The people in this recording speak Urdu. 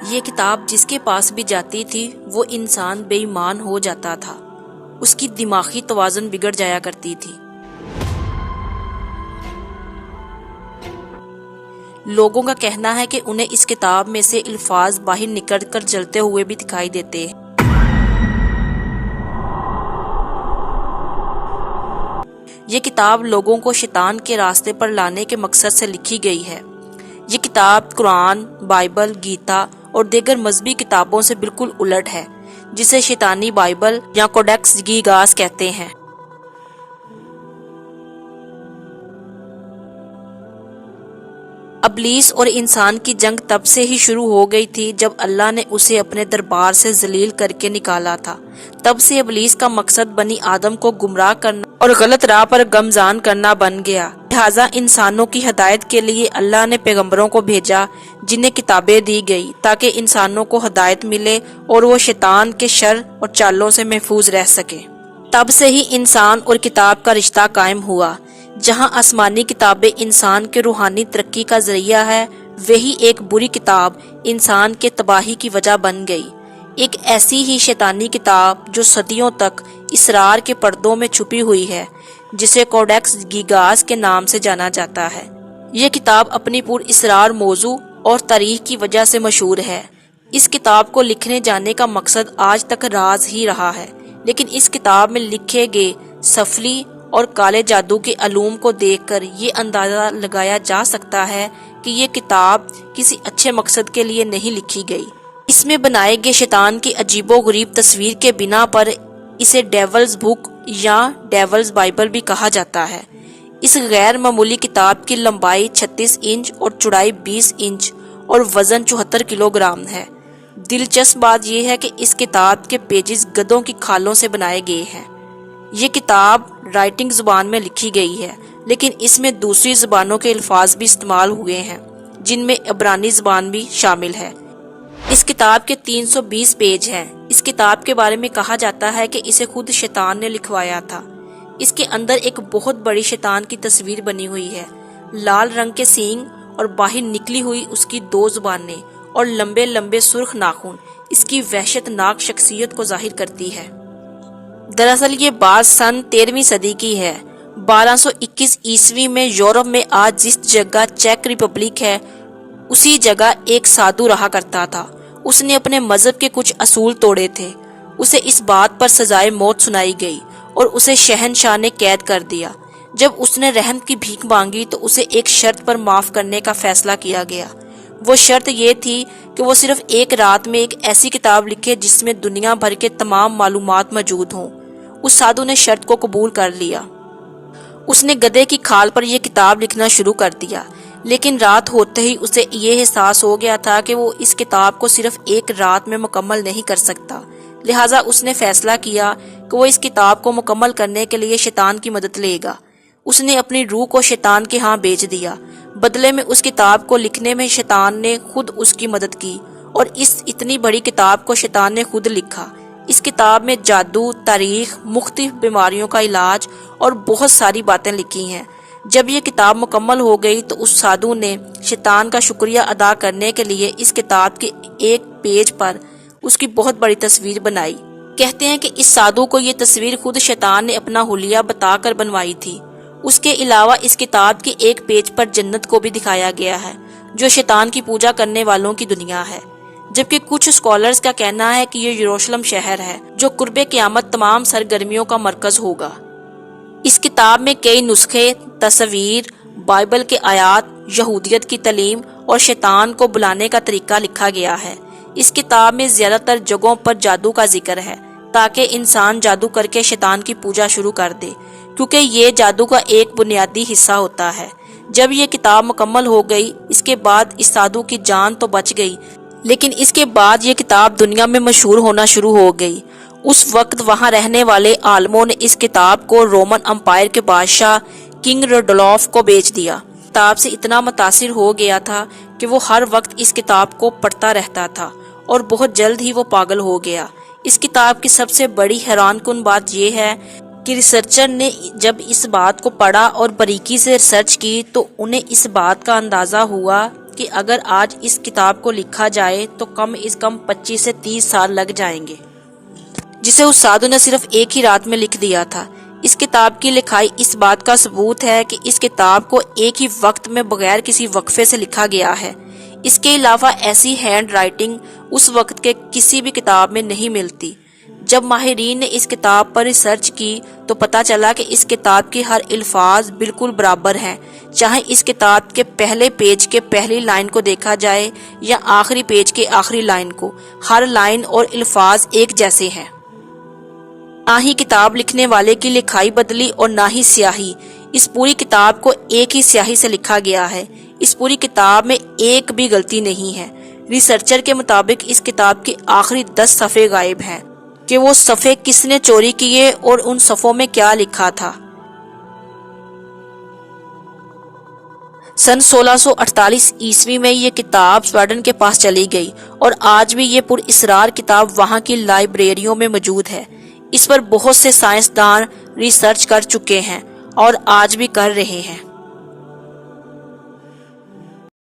یہ کتاب جس کے پاس بھی جاتی تھی وہ انسان بے ایمان ہو جاتا تھا، اس کی دماغی توازن بگڑ جایا کرتی تھی۔ لوگوں کا کہنا ہے کہ انہیں اس کتاب میں سے الفاظ باہر نکل کر جلتے ہوئے بھی دکھائی دیتے ہیں۔ یہ کتاب لوگوں کو شیطان کے راستے پر لانے کے مقصد سے لکھی گئی ہے۔ یہ کتاب قرآن، بائبل، گیتا اور دیگر مذہبی کتابوں سے بالکل الٹ ہے، جسے شیطانی بائبل یا کوڈیکس گیگاس کہتے ہیں۔ ابلیس اور انسان کی جنگ تب سے ہی شروع ہو گئی تھی جب اللہ نے اسے اپنے دربار سے ذلیل کر کے نکالا تھا۔ تب سے ابلیس کا مقصد بنی آدم کو گمراہ کرنا اور غلط راہ پر گامزن کرنا بن گیا۔ لہٰذا انسانوں کی ہدایت کے لیے اللہ نے پیغمبروں کو بھیجا جنہیں کتابیں دی گئی تاکہ انسانوں کو ہدایت ملے اور وہ شیطان کے شر اور چالوں سے محفوظ رہ سکے۔ تب سے ہی انسان اور کتاب کا رشتہ قائم ہوا۔ جہاں آسمانی کتابیں انسان کے روحانی ترقی کا ذریعہ ہے، وہی ایک بری کتاب انسان کے تباہی کی وجہ بن گئی۔ ایک ایسی ہی شیطانی کتاب جو صدیوں تک اسرار کے پردوں میں چھپی ہوئی ہے، جسے کوڈیکس گیگاس کے نام سے جانا جاتا ہے۔ یہ کتاب اپنی پر اسرار موضوع اور تاریخ کی وجہ سے مشہور ہے۔ اس کتاب کو لکھنے جانے کا مقصد آج تک راز ہی رہا ہے، لیکن اس کتاب میں لکھے گئے سفلی اور کالے جادو کے علوم کو دیکھ کر یہ اندازہ لگایا جا سکتا ہے کہ یہ کتاب کسی اچھے مقصد کے لیے نہیں لکھی گئی۔ اس میں بنائے گئے شیطان کی عجیب و غریب تصویر کے بنا پر اسے ڈیولز بک یا ڈیولز بائبل بھی کہا جاتا ہے۔ اس غیر معمولی کتاب کی لمبائی 36 انچ اور چوڑائی 20 انچ اور وزن 74 کلو گرام ہے۔ دلچسپ بات یہ ہے کہ اس کتاب کے پیجز گدھوں کی کھالوں سے بنائے گئے ہیں۔ یہ کتاب رائٹنگ زبان میں لکھی گئی ہے، لیکن اس میں دوسری زبانوں کے الفاظ بھی استعمال ہوئے ہیں، جن میں عبرانی زبان بھی شامل ہے۔ اس کتاب کے 320 پیج ہیں۔ اس کتاب کے بارے میں کہا جاتا ہے کہ اسے خود شیطان نے لکھوایا تھا۔ اس کے اندر ایک بہت بڑی شیطان کی تصویر بنی ہوئی ہے۔ لال رنگ کے سینگ اور باہر نکلی ہوئی اس کی 2 زبانیں اور لمبے لمبے سرخ ناخن اس کی وحشت ناک شخصیت کو ظاہر کرتی ہے۔ دراصل یہ بات سن 13ویں صدی کی ہے۔ 1221 عیسوی میں یورپ میں آج جس جگہ چیک ریپبلک ہے، اسی جگہ ایک سادھو رہا کرتا تھا۔ اس نے اپنے مذہب کے کچھ اصول توڑے تھے۔ اسے اس بات پر سزائے موت سنائی گئی اور اسے شہنشاہ نے قید کر دیا۔ جب اس نے رحم کی بھیک مانگی تو اسے ایک شرط پر معاف کرنے کا فیصلہ کیا گیا۔ وہ شرط یہ تھی کہ وہ صرف ایک رات میں ایک ایسی کتاب لکھے جس میں دنیا بھر کے تمام معلومات موجود ہوں۔ اس سادھو نے شرط کو قبول کر لیا۔ اس نے گدھے کی کھال پر یہ کتاب لکھنا شروع کر دیا، لیکن رات ہوتے ہی اسے یہ احساس ہو گیا تھا کہ وہ اس کتاب کو صرف ایک رات میں مکمل نہیں کر سکتا۔ لہٰذا اس نے فیصلہ کیا کہ وہ اس کتاب کو مکمل کرنے کے لیے شیطان کی مدد لے گا۔ اس نے اپنی روح کو شیطان کے ہاں بیچ دیا۔ بدلے میں اس کتاب کو لکھنے میں شیطان نے خود اس کی مدد کی، اور اس اتنی بڑی کتاب کو شیطان نے خود لکھا۔ اس کتاب میں جادو، تاریخ، مختلف بیماریوں کا علاج اور بہت ساری باتیں لکھی ہیں۔ جب یہ کتاب مکمل ہو گئی تو اس سادھو نے شیطان کا شکریہ ادا کرنے کے لیے اس کتاب کے ایک پیج پر اس کی بہت بڑی تصویر بنائی۔ کہتے ہیں کہ اس سادھو کو یہ تصویر خود شیطان نے اپنا حلیہ بتا کر بنوائی تھی۔ اس کے علاوہ اس کتاب کے ایک پیج پر جنت کو بھی دکھایا گیا ہے، جو شیطان کی پوجا کرنے والوں کی دنیا ہے، جبکہ کچھ اسکالرز کا کہنا ہے کہ یہ یروشلم شہر ہے، جو قرب قیامت تمام سرگرمیوں کا مرکز ہوگا۔ اس کتاب میں کئی نسخے، تصویر، بائبل کے آیات، یہودیت کی تعلیم اور شیطان کو بلانے کا طریقہ لکھا گیا ہے۔ اس کتاب میں زیادہ تر جگہوں پر جادو کا ذکر ہے، تاکہ انسان جادو کر کے شیطان کی پوجا شروع کر دے، کیونکہ یہ جادو کا ایک بنیادی حصہ ہوتا ہے۔ جب یہ کتاب مکمل ہو گئی، اس کے بعد اس سادھو کی جان تو بچ گئی، لیکن اس کے بعد یہ کتاب دنیا میں مشہور ہونا شروع ہو گئی۔ اس وقت وہاں رہنے والے عالموں نے اس کتاب کو رومن امپائر کے بادشاہ کنگ روڈولف کو بیچ دیا۔ کتاب سے اتنا متاثر ہو گیا تھا کہ وہ ہر وقت اس کتاب کو پڑھتا رہتا تھا، اور بہت جلد ہی وہ پاگل ہو گیا۔ اس کتاب کی سب سے بڑی حیران کن بات یہ ہے کہ ریسرچر نے جب اس بات کو پڑھا اور باریکی سے ریسرچ کی تو انہیں اس بات کا اندازہ ہوا کہ اگر آج اس کتاب کو لکھا جائے تو کم از کم 25 سے 30 سال لگ جائیں گے، جسے استادوں نے صرف ایک ہی رات میں لکھ دیا تھا۔ اس کتاب کی لکھائی اس بات کا ثبوت ہے کہ اس کتاب کو ایک ہی وقت میں بغیر کسی وقفے سے لکھا گیا ہے۔ اس کے علاوہ ایسی ہینڈ رائٹنگ اس وقت کے کسی بھی کتاب میں نہیں ملتی۔ جب ماہرین نے اس کتاب پر ریسرچ کی تو پتہ چلا کہ اس کتاب کے ہر الفاظ بالکل برابر ہیں، چاہے اس کتاب کے پہلے پیج کے پہلی لائن کو دیکھا جائے یا آخری پیج کے آخری لائن کو، ہر لائن اور الفاظ ایک جیسے ہیں۔ نہ ہی کتاب لکھنے والے کی لکھائی بدلی اور نہ ہی سیاہی، اس پوری کتاب کو ایک ہی سیاہی سے لکھا گیا ہے۔ اس پوری کتاب میں ایک بھی غلطی نہیں ہے۔ ریسرچر کے مطابق اس کتاب کے آخری 10 صفحے غائب ہیں کہ وہ صفحے کس نے چوری کیے اور ان صفحوں میں کیا لکھا تھا۔ سن 1648 عیسوی میں یہ کتاب سویڈن کے پاس چلی گئی اور آج بھی یہ پر اسرار کتاب وہاں کی لائبریریوں میں موجود ہے۔ اس پر بہت سے سائنسدان ریسرچ کر چکے ہیں اور آج بھی کر رہے ہیں۔